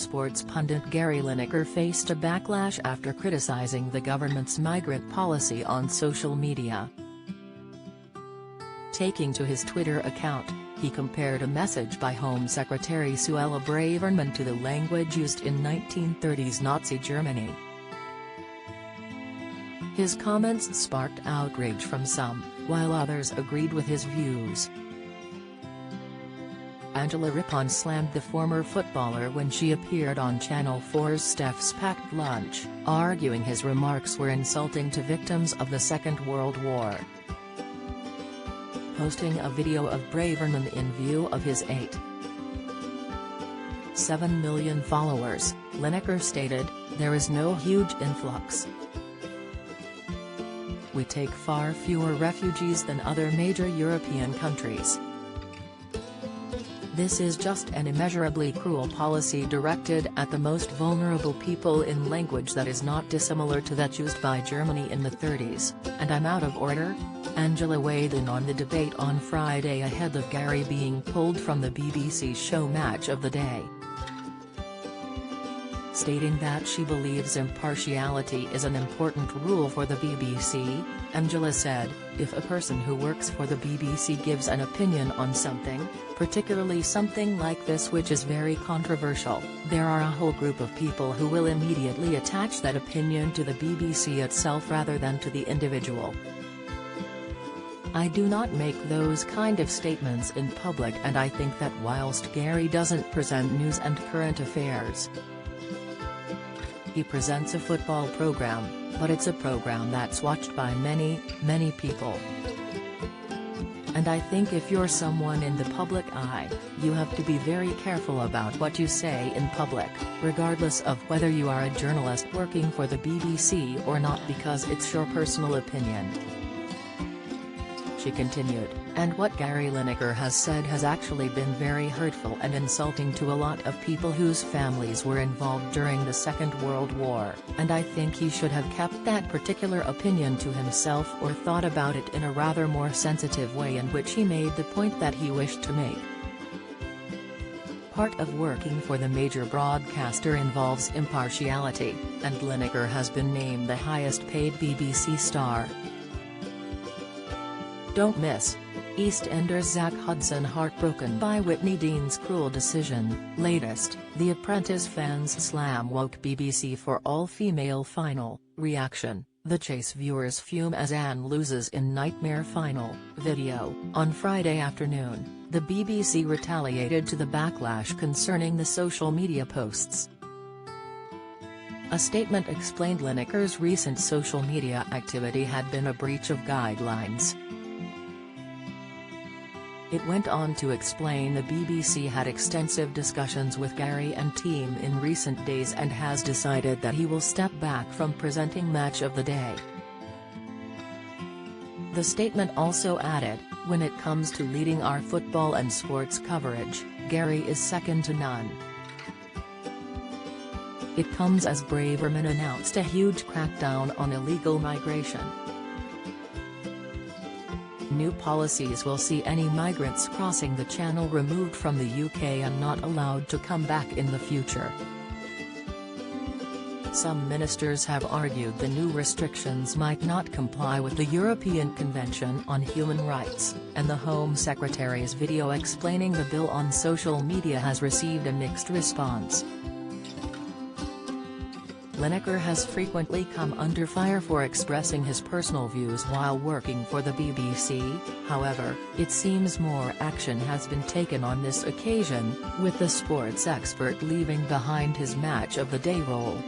Sports pundit Gary Lineker faced a backlash after criticizing the government's migrant policy on social media. Taking to his Twitter account, he compared a message by Home Secretary Suella Braverman to the language used in 1930s Nazi Germany. His comments sparked outrage from some, while others agreed with his views. Angela Rippon slammed the former footballer when she appeared on Channel 4's Steph's Packed Lunch, arguing his remarks were insulting to victims of the Second World War. Posting a video of Braverman in view of his 8.7 million followers, Lineker stated, "There is no huge influx. We take far fewer refugees than other major European countries. This is just an immeasurably cruel policy directed at the most vulnerable people in language that is not dissimilar to that used by Germany in the 30s, and I'm out of order?" Angela weighed in on the debate on Friday ahead of Gary being pulled from the BBC show Match of the Day. Stating that she believes impartiality is an important rule for the BBC, Angela said, "If a person who works for the BBC gives an opinion on something, particularly something like this which is very controversial, there are a whole group of people who will immediately attach that opinion to the BBC itself rather than to the individual. I do not make those kind of statements in public, and I think that whilst Gary doesn't present news and current affairs, he presents a football program, but it's a program that's watched by many, many people. And I think if you're someone in the public eye, you have to be very careful about what you say in public, regardless of whether you are a journalist working for the BBC or not, because it's your personal opinion." She continued, "And what Gary Lineker has said has actually been very hurtful and insulting to a lot of people whose families were involved during the Second World War, and I think he should have kept that particular opinion to himself or thought about it in a rather more sensitive way in which he made the point that he wished to make." Part of working for the major broadcaster involves impartiality, and Lineker has been named the highest-paid BBC star. Don't miss: EastEnders Zach Hudson heartbroken by Whitney Dean's cruel decision. Latest: The Apprentice fans slam woke BBC for all-female final. Reaction: The Chase viewers fume as Anne loses in nightmare final. Video: On Friday afternoon, the BBC retaliated to the backlash concerning the social media posts. A statement explained Lineker's recent social media activity had been a breach of guidelines. It went on to explain the BBC had extensive discussions with Gary and team in recent days and has decided that he will step back from presenting Match of the Day. The statement also added, "When it comes to leading our football and sports coverage, Gary is second to none." It comes as Braverman announced a huge crackdown on illegal migration. New policies will see any migrants crossing the Channel removed from the UK and not allowed to come back in the future. Some ministers have argued the new restrictions might not comply with the European Convention on Human Rights, and the Home Secretary's video explaining the bill on social media has received a mixed response. Lineker has frequently come under fire for expressing his personal views while working for the BBC, however, it seems more action has been taken on this occasion, with the sports expert leaving behind his Match of the Day role.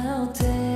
melted.